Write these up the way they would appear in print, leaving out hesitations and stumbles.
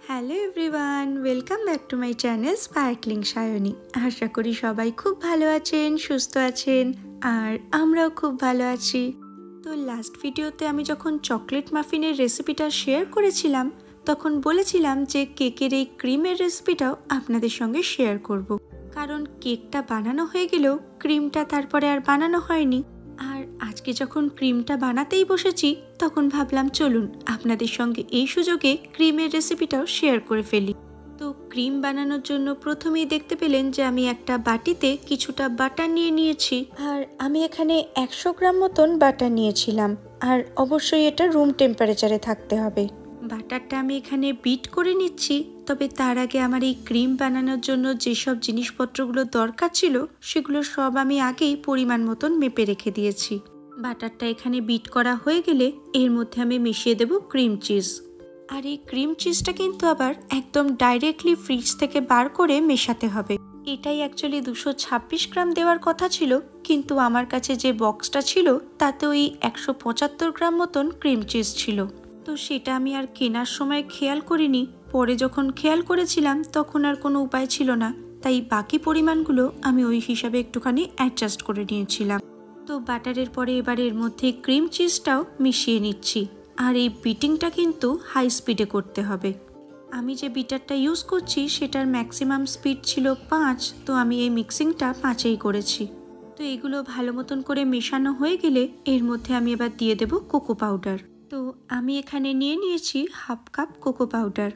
Hello everyone, welcome back to my channel sparkling Sayani. আশা করি সবাই খুব ভালো আছেন, সুস্থ আছেন, আর আমরাও খুব ভালো আছি। তো লাস্ট ভিডিওতে আমি যখন চকলেট মাফিনের রেসিপিটা শেয়ার করেছিলাম, তখন বলেছিলাম যে কেকের এই ক্রিমের রেসিপিটাও আপনাদের সঙ্গে শেয়ার করব। কারণ কেকটা বানানো হয়ে গেলেও ক্রিমটা তারপরে আর বানানো হয়নি। আর আজকে যখন ক্রিমটা বানাতেই বসেছি, তখন ভাবলাম চলুন আপনাদের সঙ্গে এই সুযোগে ক্রিমের রেসিপিটাও শেয়ার করে ফেলি। তো ক্রিম বানানোর জন্য প্রথমেই দেখতে পেলেন যে আমি একটা বাটিতে কিছুটা বাটার নিয়ে নিয়েছি। আর আমি এখানে 100 গ্রাম মতন বাটার নিয়েছিলাম, আর অবশ্যই এটা রুম টেম্পারেচারে থাকতে হবে। বাটারটা আমি এখানে বিট করে নিচ্ছি। তবে তার আগে আমার এই ক্রিম বানানোর জন্য যেসব জিনিসপত্রগুলো দরকার ছিল সেগুলো সব আমি আগেই পরিমাণ মতন মেপে রেখে দিয়েছি। বাটারটা এখানে বিট করা হয়ে গেলে এর মধ্যে আমি মিশিয়ে দেব ক্রিম চিজ। আর এই ক্রিম চিজটা কিন্তু আবার একদম ডাইরেক্টলি ফ্রিজ থেকে বার করে মেশাতে হবে। এটাই অ্যাকচুয়ালি 226 গ্রাম দেওয়ার কথা ছিল, কিন্তু আমার কাছে যে বক্সটা ছিল তাতে ওই 175 গ্রাম মতন ক্রিম চিজ ছিল। তো সেটা আমি আর কেনার সময় খেয়াল করিনি। পরে যখন খেয়াল করেছিলাম তখন আর কোনো উপায় ছিল না, তাই বাকি পরিমাণগুলো আমি ওই হিসাবে একটুখানি অ্যাডজাস্ট করে নিয়েছিলাম। তো বাটারের পরে এবার এর মধ্যে ক্রিম চিজটাও মিশিয়ে নিচ্ছি। আর এই বিটিংটা কিন্তু হাই স্পিডে করতে হবে। আমি যে বিটারটা ইউজ করছি সেটার ম্যাক্সিমাম স্পিড ছিল 5, তো আমি এই মিক্সিংটা 5এই করেছি। তো এগুলো ভালো মতন করে মেশানো হয়ে গেলে এর মধ্যে আমি এবার দিয়ে দেব কোকো পাউডার। তো আমি এখানে নিয়ে নিয়েছি হাফ কাপ কোকো পাউডার।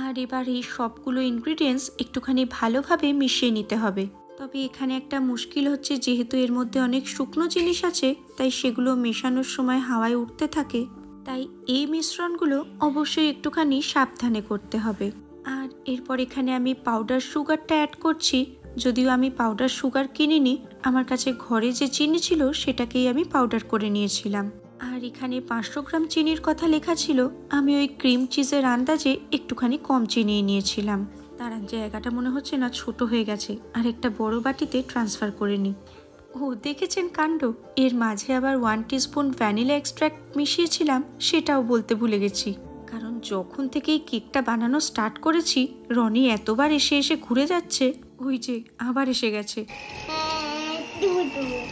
আর এবার এই সবগুলো ইনগ্রিডিয়েন্টস একটুখানি ভালোভাবে মিশিয়ে নিতে হবে। তবে এখানে একটা মুশকিল হচ্ছে, যেহেতু এর মধ্যে অনেক শুকনো জিনিস আছে, তাই সেগুলো মেশানোর সময় হাওয়ায় উঠতে থাকে। তাই এই মিশ্রণগুলো অবশ্যই একটুখানি সাবধানে করতে হবে। আর এরপর এখানে আমি পাউডার সুগারটা অ্যাড করছি। যদিও আমি পাউডার সুগার কিনিনি, আমার কাছে ঘরে যে চিনি ছিল সেটাকেই আমি পাউডার করে নিয়েছিলাম। আর এখানে 500 গ্রাম চিনির কথা লেখা ছিল, আমি ওই ক্রিম চিজের আন্দাজে একটুখানি কম চিনি নিয়েছিলাম। তার জায়গাটা মনে হচ্ছে না ছোট হয়ে গেছে, আর একটা বড় বাটিতে ট্রান্সফার করে নিই। ও দেখেছেন কাণ্ড, এর মাঝে আবার 1 টিস্পুন ভ্যানিলা এক্সট্র্যাক্ট মিশিয়েছিলাম, সেটাও বলতে ভুলে গেছি। কারণ যখন থেকে এই কেকটা বানানো স্টার্ট করেছি, রনি এতবার এসে এসে ঘুরে যাচ্ছে। ওই যে আবার এসে গেছে।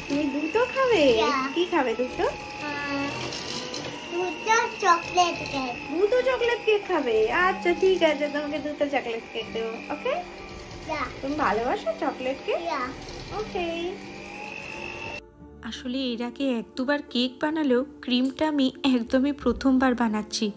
তুমি দুটো খাবে? কি খাবে দুটো? Chocolate cake. দুটো চকলেট কেক খাবে? আচ্ছা ঠিক আছে, তোমাকে দুটো চকলেট কেক দেবো। ওকে? তুমি ভালোবাসো চকলেট কেক? ওকে। আসলে এর আগে 1-2বার কেক বানালেও ক্রিমটা আমি একদমই প্রথমবার বানাচ্ছি,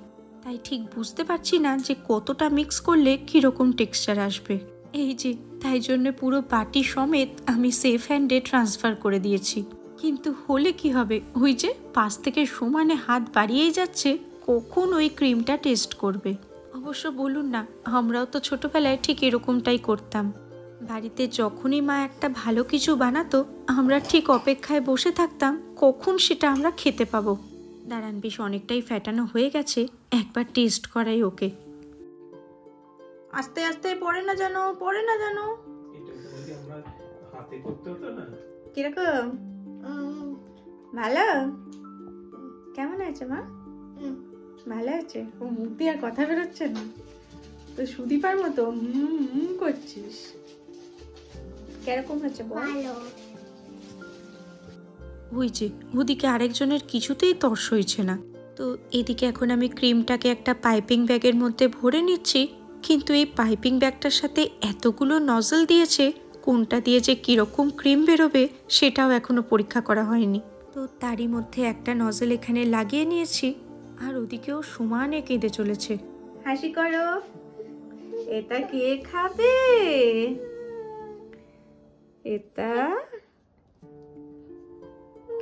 তাই ঠিক বুঝতে পারছি না যে কতটা মিক্স করলে কীরকম টেক্সচার আসবে। এই যে তাই জন্য পুরো বাটি সমেত আমি সেফ হ্যান্ডে ট্রান্সফার করে দিয়েছি। কিন্তু হলে কি হবে, ওই যে পাশ থেকে সমানে হাত বাড়িয়েই যাচ্ছে, কখন ওই ক্রিমটা টেস্ট করবে। অবশ্য বলুন না, আমরাও তো ছোটবেলায় ঠিক এরকমটাই করতাম। বাড়িতে যখনই মা একটা ভালো কিছু বানাতো, আমরা ঠিক অপেক্ষায় বসে থাকতাম কখন সেটা আমরা খেতে পাবো। দাঁড়ান, বেশ অনেকটাই ফ্যাটানো হয়ে গেছে, একবার টেস্ট করাই ওকে। আস্তে আস্তে পড়ে না জানো, পড়ে না জানো। কিরকম? ভালো? কেমন আছে মা? ভালো আছে? ও মুখ দিয়ে আর কথা বেরোচ্ছে না তো, সুদীপার মতো করছিস। কিরকম হচ্ছে বল? ওই যে ওদিকে আরেকজনের কিছুতেই তর্স হয়েছে না। তো এদিকে এখন আমি ক্রিমটাকে একটা পাইপিং ব্যাগের মধ্যে ভরে নিচ্ছি। কিন্তু এই পাইপিং ব্যাগটার সাথে এতগুলো নজল দিয়েছে, কোনটা দিয়ে যে কীরকম ক্রিম বেরোবে সেটাও এখনো পরীক্ষা করা হয়নি। তো তারই মধ্যে একটা নজল এখানে লাগিয়ে নিয়েছি, আর ওদিকেও সমানে কেঁদে চলেছে। হাসি করো। এটা কে খাবে? এটা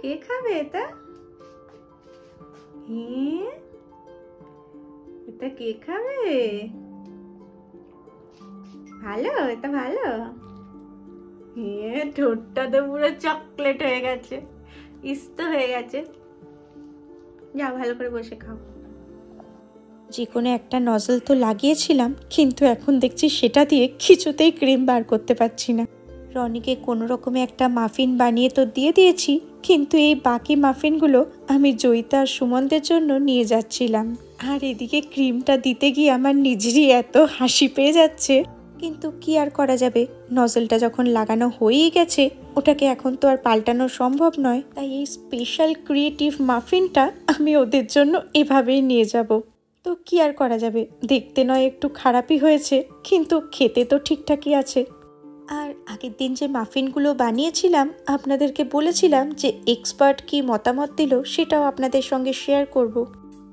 কে খাবে? এটা এটা কে খাবে? ভালো? এটা ভালো? ঠোঁটটা তো পুরো চকলেট হয়ে গেছে, ইস্ত হয়ে গেছে। যাও ভালো করে বসে খাও। যে কোনো একটা নজল তো লাগিয়েছিলাম, কিন্তু এখন দেখছি সেটা দিয়ে কিছুতেই ক্রিম বার করতে পারছি না। রনিকে কোনো রকমে একটা মাফিন বানিয়ে তো দিয়ে দিয়েছি, কিন্তু এই বাকি মাফিনগুলো আমি জয়িতা আর সুমনদের জন্য নিয়ে যাচ্ছিলাম। আর এদিকে ক্রিমটা দিতে গিয়ে আমার নিজেরই এত হাসি পেয়ে যাচ্ছে, কিন্তু কি আর করা যাবে, নজলটা যখন লাগানো হয়েই গেছে ওটাকে এখন তো আর পাল্টানো সম্ভব নয়। তাই এই স্পেশাল ক্রিয়েটিভ মাফিনটা আমি ওদের জন্য এভাবেই নিয়ে যাব। তো কি আর করা যাবে, দেখতে নয় একটু খারাপই হয়েছে, কিন্তু খেতে তো ঠিকঠাকই আছে। আর আগের দিন যে মাফিনগুলো বানিয়েছিলাম আপনাদেরকে বলেছিলাম যে এক্সপার্ট কি মতামত দিল সেটাও আপনাদের সঙ্গে শেয়ার করব।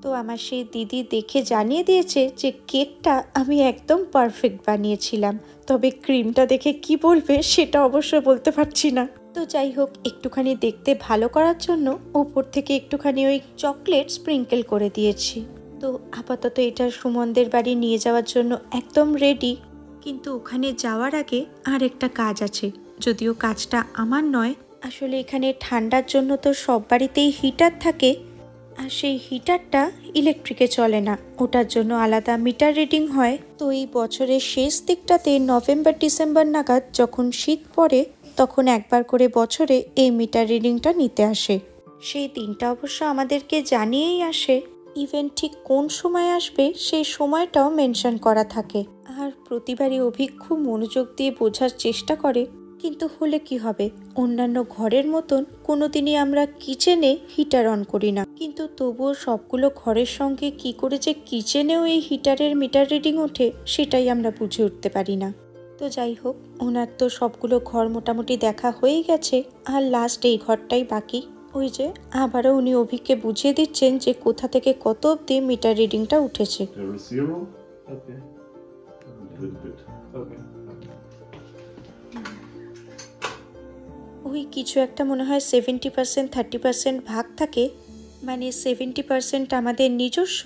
তো আমার সেই দিদি দেখে জানিয়ে দিয়েছে যে কেকটা আমি একদম পারফেক্ট বানিয়েছিলাম, তবে ক্রিমটা দেখে কি বলবে সেটা অবশ্য বলতে পারছি না। তো যাই হোক, একটুখানি দেখতে ভালো করার জন্য উপর থেকে একটুখানি ওই চকলেট স্প্রিঙ্কেল করে দিয়েছি। তো আপাতত এটা সুমনদের বাড়ি নিয়ে যাওয়ার জন্য একদম রেডি। কিন্তু ওখানে যাওয়ার আগে আর একটা কাজ আছে, যদিও কাজটা আমার নয়। আসলে এখানে ঠান্ডার জন্য তো সব বাড়িতেই হিটার থাকে, আর সেই হিটারটা ইলেকট্রিকে চলে না, ওটার জন্য আলাদা মিটার রিডিং হয়। তো এই বছরের শেষ দিকটাতে নভেম্বর ডিসেম্বর নাগাদ যখন শীত পড়ে তখন একবার করে বছরে এই মিটার রিডিংটা নিতে আসে। সেই দিনটা অবশ্য আমাদেরকে জানিয়েই আসে, ইভেন ঠিক কোন সময় আসবে সেই সময়টাও মেনশন করা থাকে। আর প্রতিবারই অভিক খুব মনোযোগ দিয়ে বোঝার চেষ্টা করে, কিন্তু হলে কি হবে, অন্যান্য ঘরের মতন কোনোদিনই আমরা কিচেনে হিটার অন করি না, কিন্তু তবুও সবগুলো ঘরের সঙ্গে কি করে যে কিচেনেও এই হিটারের মিটার রিডিং ওঠে সেটাই আমরা বুঝে উঠতে পারি না। তো যাই হোক, ওনার তো সবগুলো ঘর মোটামুটি দেখা হয়েই গেছে, আর লাস্ট এই ঘরটাই বাকি। ওই যে আবারও উনি অভিককে বুঝিয়ে দিচ্ছেন যে কোথা থেকে কত অবধি মিটার রিডিংটা উঠেছে। ওই কিছু একটা মনে হয় 70% 30% ভাগ থাকে, মানে 70% আমাদের নিজস্ব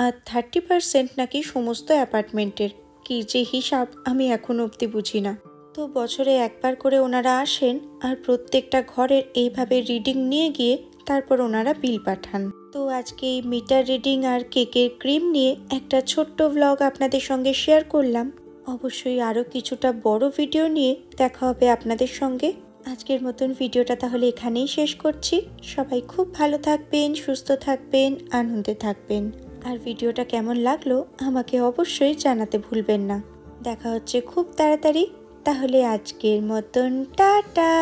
আর 30% নাকি সমস্ত অ্যাপার্টমেন্টের। কি যে হিসাব আমি এখনো অবধি বুঝি না। তো বছরে একবার করে ওনারা আসেন আর প্রত্যেকটা ঘরের এইভাবে রিডিং নিয়ে গিয়ে তারপর ওনারা বিল পাঠান। তো আজকে এই মিটার রিডিং আর কেকের ক্রিম নিয়ে একটা ছোট্ট ব্লগ আপনাদের সঙ্গে শেয়ার করলাম। অবশ্যই আরও কিছুটা বড় ভিডিও নিয়ে দেখা হবে আপনাদের সঙ্গে। আজকের মতন ভিডিওটা তাহলে এখানেই শেষ করছি। সবাই খুব ভালো থাকবেন, সুস্থ থাকবেন, আনন্দে থাকবেন। আর ভিডিওটা কেমন লাগলো আমাকে অবশ্যই জানাতে ভুলবেন না। দেখা হচ্ছে খুব তাড়াতাড়ি। তাহলে আজকের মতন টাটা।